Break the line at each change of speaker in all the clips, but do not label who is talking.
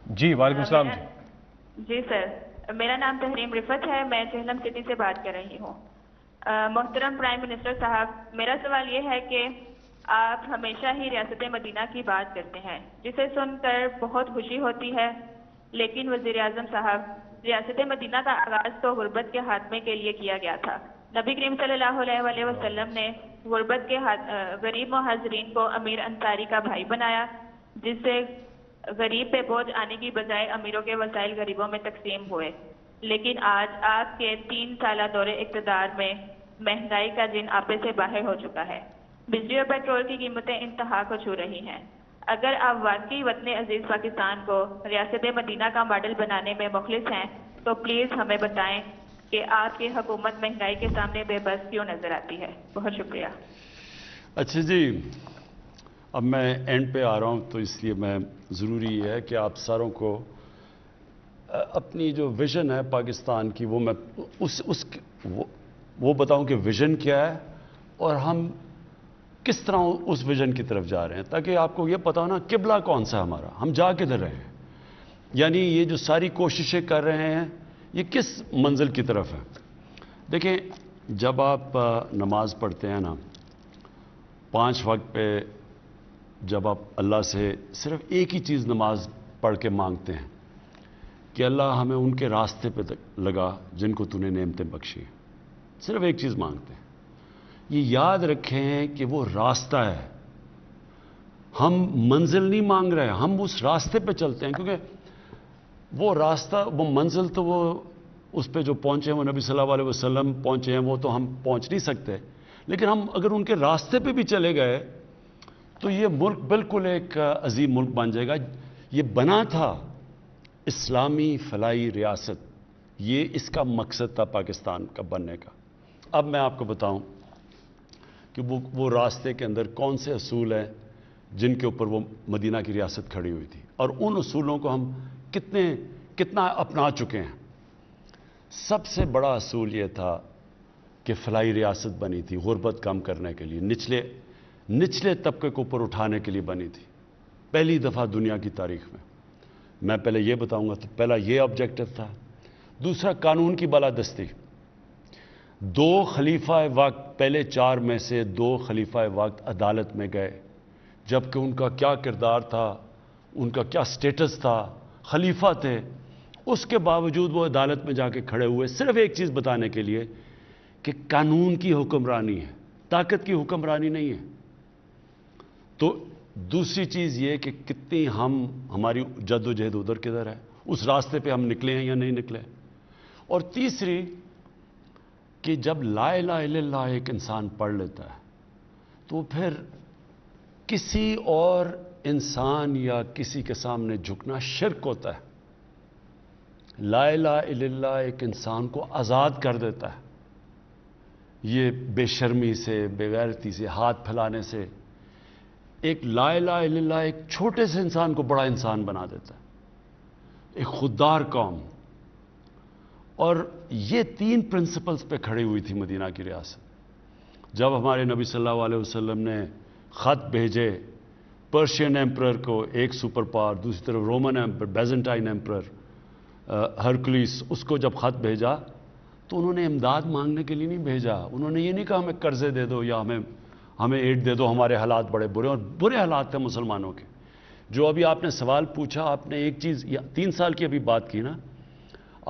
جی وعلیکم السلام جی۔
جی سر، میرا نام تحریم رفت ہے، میں چہلم سٹی سے بات کر رہی ہوں۔ محترم پرائم منسٹر صاحب، میرا سوال یہ ہے کہ آپ ہمیشہ ہی ریاست مدینہ کی بات کرتے ہیں، جسے سن کر بہت خوشی ہوتی ہے، لیکن وزیر اعظم صاحب، ریاست مدینہ کا آغاز تو غربت کے خاتمے کے لیے کیا گیا تھا۔ نبی کریم صلی اللہ علیہ وسلم نے غربت کے غریب مہاجرین کو امیر انصاری کا بھائی بنایا، جس سے غریب پہ بوجھ آنے کی بجائے امیروں کے وسائل غریبوں میں تقسیم ہوئے۔ لیکن آج آپ کے 3 سالہ دور اقتدار میں مہنگائی کا جن آپے سے باہر ہو چکا ہے، بجلی اور پیٹرول کی قیمتیں انتہا کو چھو رہی ہیں۔ اگر آپ واقعی وطن عزیز پاکستان کو ریاست مدینہ کا ماڈل بنانے میں مخلص ہیں تو پلیز ہمیں بتائیں کہ آپ کی حکومت مہنگائی کے سامنے بے بس کیوں نظر آتی ہے۔ بہت شکریہ۔
اچھا جی، اب میں اینڈ پہ آ رہا ہوں، تو اس لیے میں ضروری ہے کہ آپ ساروں کو اپنی جو ویژن ہے پاکستان کی وہ میں وہ بتاؤں کہ ویژن کیا ہے اور ہم کس طرح اس ویژن کی طرف جا رہے ہیں، تاکہ آپ کو یہ پتا ہو نا قبلہ کون سا ہمارا، ہم جا کدھر رہے ہیں، یعنی یہ جو ساری کوششیں کر رہے ہیں یہ کس منزل کی طرف ہے۔ دیکھیں، جب آپ نماز پڑھتے ہیں نا 5 وقت پہ، جب آپ اللہ سے صرف ایک ہی چیز نماز پڑھ کے مانگتے ہیں کہ اللہ ہمیں ان کے راستے پہ لگا جن کو تو نے نعمتیں بخشی، صرف ایک چیز مانگتے ہیں، یہ یاد رکھیں کہ وہ راستہ ہے، ہم منزل نہیں مانگ رہے، ہم اس راستے پہ چلتے ہیں، کیونکہ وہ راستہ، وہ منزل تو وہ اس پہ جو پہنچے ہیں وہ نبی صلی اللہ علیہ وسلم پہنچے ہیں، وہ تو ہم پہنچ نہیں سکتے، لیکن ہم اگر ان کے راستے پہ بھی چلے گئے تو یہ ملک بالکل ایک عظیم ملک بن جائے گا۔ یہ بنا تھا اسلامی فلاحی ریاست، یہ اس کا مقصد تھا پاکستان کا بننے کا۔ اب میں آپ کو بتاؤں کہ وہ راستے کے اندر کون سے اصول ہیں جن کے اوپر وہ مدینہ کی ریاست کھڑی ہوئی تھی، اور ان اصولوں کو ہم کتنا اپنا چکے ہیں۔ سب سے بڑا اصول یہ تھا کہ فلاحی ریاست بنی تھی غربت کم کرنے کے لیے، نچلے طبقے کو اوپر اٹھانے کے لیے بنی تھی، پہلی دفعہ دنیا کی تاریخ میں پہلے یہ بتاؤں گا، تو پہلا یہ آبجیکٹو تھا۔ دوسرا، قانون کی بالادستی۔ 2 خلیفہ وقت، پہلے 4 میں سے 2 خلیفہ وقت عدالت میں گئے، جبکہ ان کا کیا کردار تھا، ان کا کیا سٹیٹس تھا، خلیفہ تھے، اس کے باوجود وہ عدالت میں جا کے کھڑے ہوئے صرف ایک چیز بتانے کے لیے کہ قانون کی حکمرانی ہے، طاقت کی حکمرانی نہیں ہے۔ تو دوسری چیز یہ کہ کتنی ہماری جد و جہد ادھر کدھر ہے، اس راستے پہ ہم نکلے ہیں یا نہیں نکلے۔ اور تیسری کہ جب لا الہ الا اللہ ایک انسان پڑھ لیتا ہے تو پھر کسی اور انسان یا کسی کے سامنے جھکنا شرک ہوتا ہے۔ لا الہ الا اللہ ایک انسان کو آزاد کر دیتا ہے، یہ بے شرمی سے، بے غیرتی سے، ہاتھ پھیلانے سے۔ ایک لا الہ الا اللہ ایک چھوٹے سے انسان کو بڑا انسان بنا دیتا ہے، ایک خوددار قوم۔ اور یہ 3 پرنسپلز پہ کھڑی ہوئی تھی مدینہ کی ریاست۔ جب ہمارے نبی صلی اللہ علیہ وسلم نے خط بھیجے پرشین ایمپرر کو، ایک سپر پاور، دوسری طرف رومن ایمپرر، بیزنٹائن ایمپرر ہرکلیس، اس کو جب خط بھیجا تو انہوں نے امداد مانگنے کے لیے نہیں بھیجا، انہوں نے یہ نہیں کہا ہمیں قرضے دے دو یا ہمیں ایڈ دے دو، ہمارے حالات بڑے برے، اور برے حالات تھے مسلمانوں کے۔ جو ابھی آپ نے سوال پوچھا، آپ نے ایک چیز 3 سال کی ابھی بات کی نا،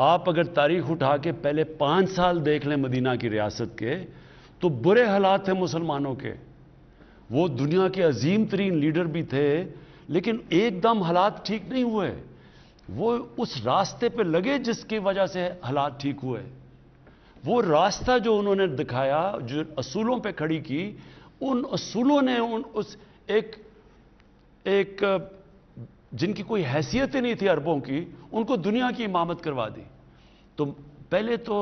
آپ اگر تاریخ اٹھا کے پہلے 5 سال دیکھ لیں مدینہ کی ریاست کے، تو برے حالات تھے مسلمانوں کے۔ وہ دنیا کے عظیم ترین لیڈر بھی تھے، لیکن ایک دم حالات ٹھیک نہیں ہوئے، وہ اس راستے پہ لگے جس کی وجہ سے حالات ٹھیک ہوئے۔ وہ راستہ جو انہوں نے دکھایا، جو اصولوں پہ کھڑی کی، ان اصولوں نے ایک جن کی کوئی حیثیت ہی نہیں تھی عربوں کی، ان کو دنیا کی امامت کروا دی۔ تو پہلے تو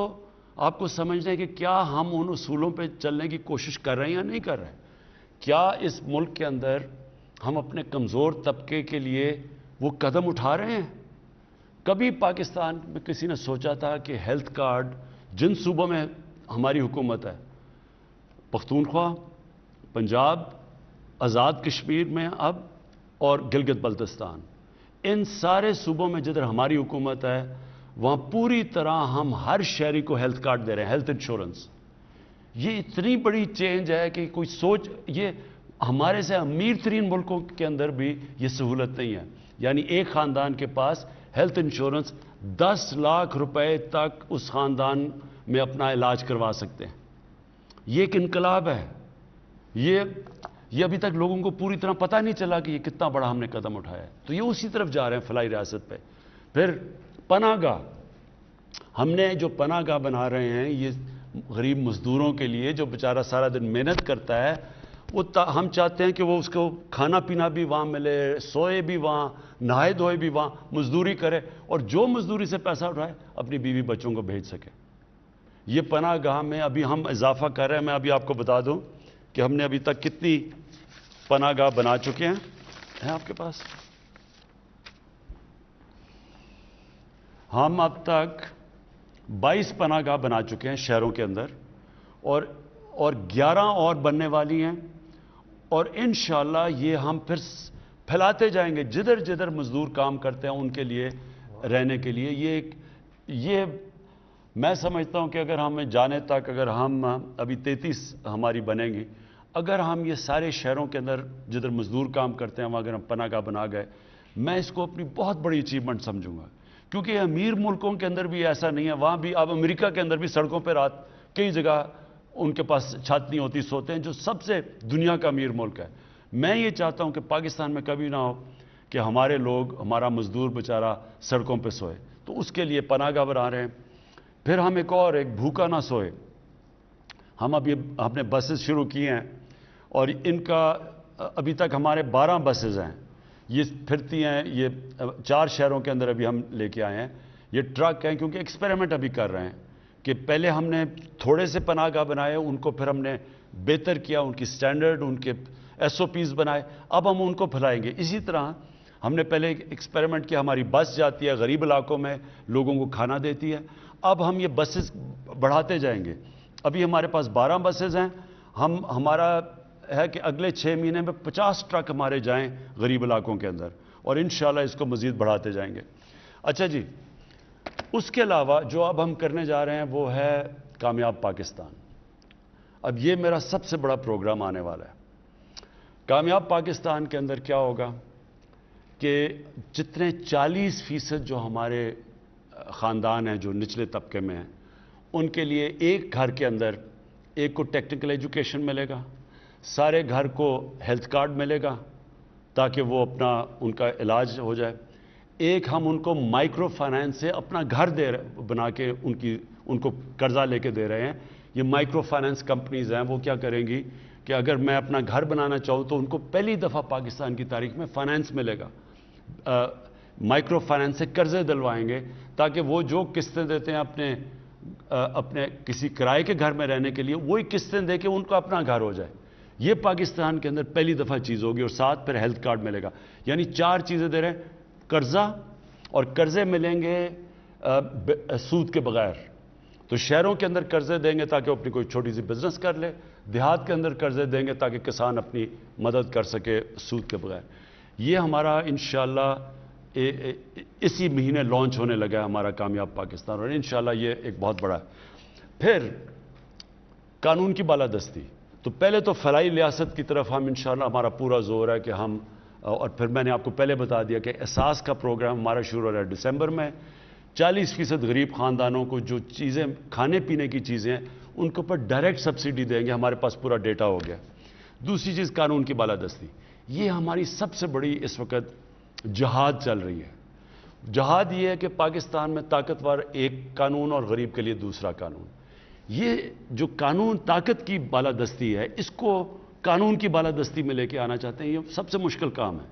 آپ کو سمجھنا ہے کہ کیا ہم ان اصولوں پہ چلنے کی کوشش کر رہے ہیں یا نہیں کر رہے ہیں۔ کیا اس ملک کے اندر ہم اپنے کمزور طبقے کے لیے وہ قدم اٹھا رہے ہیں؟ کبھی پاکستان میں کسی نے سوچا تھا کہ ہیلتھ کارڈ جن صوبوں میں ہماری حکومت ہے، پختونخوا، پنجاب، آزاد کشمیر میں اب، اور گلگت بلتستان، ان سارے صوبوں میں جدھر ہماری حکومت ہے وہاں پوری طرح ہم ہر شہری کو ہیلتھ کارڈ دے رہے ہیں, ہیلتھ انشورنس. یہ اتنی بڑی چینج ہے کہ کوئی سوچ, یہ ہمارے سے امیر ترین ملکوں کے اندر بھی یہ سہولت نہیں ہے. یعنی ایک خاندان کے پاس ہیلتھ انشورنس 10 لاکھ روپے تک اس خاندان میں اپنا علاج کروا سکتے ہیں. یہ ایک انقلاب ہے. یہ ابھی تک لوگوں کو پوری طرح پتہ نہیں چلا کہ یہ کتنا بڑا ہم نے قدم اٹھایا ہے. تو یہ اسی طرف جا رہے ہیں فلاحی ریاست پہ. پھر پناہ گاہ, ہم نے جو پناہ گاہ بنا رہے ہیں یہ غریب مزدوروں کے لیے, جو بیچارہ سارا دن محنت کرتا ہے, وہ ہم چاہتے ہیں کہ وہ اس کو کھانا پینا بھی وہاں ملے, سوئے بھی وہاں, نہائے دھوئے بھی وہاں, مزدوری کرے, اور جو مزدوری سے پیسہ اٹھائے اپنی بیوی بچوں کو بھیج سکے. یہ پناہ گاہ میں ابھی ہم اضافہ کر رہے ہیں. میں ابھی آپ کو بتا دوں کہ ہم نے ابھی تک کتنی پناہ گاہ بنا چکے ہیں آپ کے پاس. ہم اب تک 22 پناہ گاہ بنا چکے ہیں شہروں کے اندر, اور 11 اور بننے والی ہیں, اور انشاءاللہ یہ ہم پھر پھیلاتے جائیں گے جدھر جدھر مزدور کام کرتے ہیں ان کے لیے رہنے کے لیے. یہ میں سمجھتا ہوں کہ اگر ہمیں جانے تک, اگر ہم ابھی 33 ہماری بنیں گی, اگر ہم یہ سارے شہروں کے اندر جدھر مزدور کام کرتے ہیں وہاں اگر ہم پناہ گاہ بنا گئے, میں اس کو اپنی بہت بڑی اچیومنٹ سمجھوں گا. کیونکہ امیر ملکوں کے اندر بھی ایسا نہیں ہے, وہاں بھی اب امریکہ کے اندر بھی سڑکوں پہ رات کئی جگہ ان کے پاس چھت نہیں ہوتی, سوتے ہیں, جو سب سے دنیا کا امیر ملک ہے. میں یہ چاہتا ہوں کہ پاکستان میں کبھی نہ ہو کہ ہمارے لوگ, ہمارا مزدور بیچارہ سڑکوں پہ سوئے. تو اس کے لیے پناہ گاہ بنا رہے ہیں. پھر ہم ایک بھوکا نہ سوئے. ہم نے بسز شروع کی ہیں, اور ان کا ابھی تک ہمارے 12 بسز ہیں, یہ پھرتی ہیں. یہ 4 شہروں کے اندر ابھی ہم لے کے آئے ہیں. یہ ٹرک ہیں, کیونکہ ایکسپیریمنٹ ابھی کر رہے ہیں کہ پہلے ہم نے تھوڑے سے پناہ گاہ بنائے, ان کو پھر ہم نے بہتر کیا, ان کی سٹینڈرڈ, ان کے SOPs بنائے, اب ہم ان کو پھیلائیں گے. اسی طرح ہم نے پہلے ایکسپیریمنٹ کیا, ہماری بس جاتی ہے غریب علاقوں میں, لوگوں کو کھانا دیتی ہے. اب ہم یہ بسز بڑھاتے جائیں گے. ابھی ہمارے پاس 12 بسز ہیں. ہمارا ہے کہ اگلے 6 مہینے میں 50 ٹرک ہمارے جائیں غریب علاقوں کے اندر, اور انشاءاللہ اس کو مزید بڑھاتے جائیں گے. اچھا جی, اس کے علاوہ جو اب ہم کرنے جا رہے ہیں وہ ہے کامیاب پاکستان. اب یہ میرا سب سے بڑا پروگرام آنے والا ہے. کامیاب پاکستان کے اندر کیا ہوگا کہ جتنے 40% جو ہمارے خاندان ہیں جو نچلے طبقے میں ہیں, ان کے لیے ایک گھر کے اندر ایک کو ٹیکنیکل ایجوکیشن ملے گا, سارے گھر کو ہیلتھ کارڈ ملے گا تاکہ وہ ان کا علاج ہو جائے. ایک ہم ان کو مائکرو فائنانس سے اپنا گھر بنا کے ان کو قرضہ لے کے دے رہے ہیں. یہ مائکرو فائنانس کمپنیز ہیں, وہ کیا کریں گی کہ اگر میں اپنا گھر بنانا چاہوں تو ان کو پہلی دفعہ پاکستان کی تاریخ میں فائنانس ملے گا. مائکرو فائنانس سے قرضے دلوائیں گے تاکہ وہ جو قسطیں دیتے ہیں اپنے کسی کرائے کے گھر میں رہنے کے لیے, وہی قسطیں دے کے ان کو اپنا گھر ہو جائے. یہ پاکستان کے اندر پہلی دفعہ چیز ہوگی, اور ساتھ پھر ہیلتھ کارڈ ملے گا. یعنی 4 چیزیں دے رہے ہیں, قرضہ, اور قرضے ملیں گے سود کے بغیر. تو شہروں کے اندر قرضے دیں گے تاکہ وہ اپنی کوئی چھوٹی سی بزنس کر لے, دیہات کے اندر قرضے دیں گے تاکہ کسان اپنی مدد کر سکے سود کے بغیر. یہ ہمارا انشاءاللہ اسی مہینے لانچ ہونے لگا ہے ہمارا کامیاب پاکستان, اور انشاءاللہ یہ ایک بہت بڑا ہے. پھر قانون کی بالادستی. تو پہلے تو فلاحی ریاست کی طرف ہم انشاءاللہ ہمارا پورا زور ہے کہ ہم, اور پھر میں نے آپ کو پہلے بتا دیا کہ احساس کا پروگرام ہمارا شروع ہو رہا ہے دسمبر میں. 40% غریب خاندانوں کو جو چیزیں کھانے پینے کی چیزیں ہیں ان کے اوپر ڈائریکٹ سبسڈی دیں گے. ہمارے پاس پورا ڈیٹا ہو گیا. دوسری چیز قانون کی بالادستی. یہ ہماری سب سے بڑی اس وقت جہاد چل رہی ہے. جہاد یہ ہے کہ پاکستان میں طاقتور ایک قانون اور غریب کے لیے دوسرا قانون. یہ جو قانون طاقت کی بالادستی ہے, اس کو قانون کی بالادستی میں لے کے آنا چاہتے ہیں. یہ سب سے مشکل کام ہے.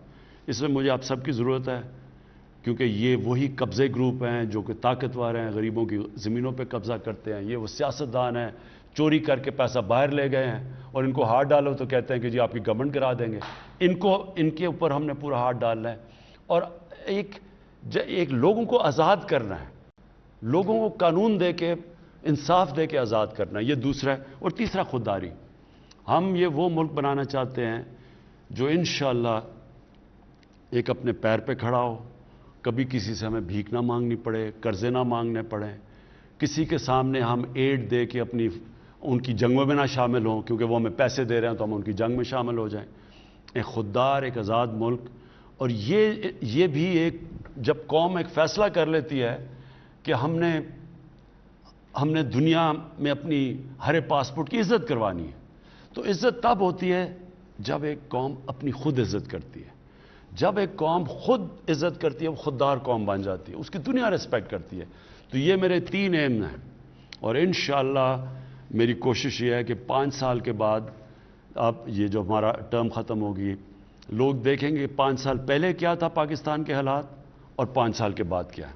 اس میں مجھے آپ سب کی ضرورت ہے, کیونکہ یہ وہی قبضے گروپ ہیں جو کہ طاقتور ہیں, غریبوں کی زمینوں پہ قبضہ کرتے ہیں. یہ وہ سیاستدان ہیں, چوری کر کے پیسہ باہر لے گئے ہیں, اور ان کو ہاتھ ڈالو تو کہتے ہیں کہ جی آپ کی گورنمنٹ کرا دیں گے. ان کے اوپر ہم نے پورا ہاتھ ڈالنا ہے, اور ایک لوگوں کو آزاد کرنا ہے, لوگوں کو قانون دے کے, انصاف دے کے آزاد کرنا ہے. یہ دوسرا ہے. اور تیسرا خودداری. ہم یہ وہ ملک بنانا چاہتے ہیں جو انشاءاللہ ایک اپنے پیر پہ کھڑا ہو, کبھی کسی سے ہمیں بھیک نہ مانگنی پڑے، قرضے نہ مانگنے پڑیں، کسی کے سامنے ہم ایڈ دے کے اپنی ان کی جنگوں میں نہ شامل ہوں، کیونکہ وہ ہمیں پیسے دے رہے ہیں تو ہم ان کی جنگ میں شامل ہو جائیں۔ ایک خوددار، ایک آزاد ملک، اور یہ بھی ایک جب قوم ایک فیصلہ کر لیتی ہے کہ ہم نے دنیا میں اپنی ہر پاسپورٹ کی عزت کروانی ہے، تو عزت تب ہوتی ہے جب ایک قوم اپنی خود عزت کرتی ہے۔ جب ایک قوم خود عزت کرتی ہے وہ خوددار قوم بن جاتی ہے، اس کی دنیا ریسپیکٹ کرتی ہے۔ تو یہ میرے 3 ایم ہیں، اور انشاءاللہ میری کوشش یہ ہے کہ 5 سال کے بعد، اب یہ جو ہمارا ٹرم ختم ہوگی، لوگ دیکھیں گے 5 سال پہلے کیا تھا پاکستان کے حالات اور 5 سال کے بعد کیا ہے۔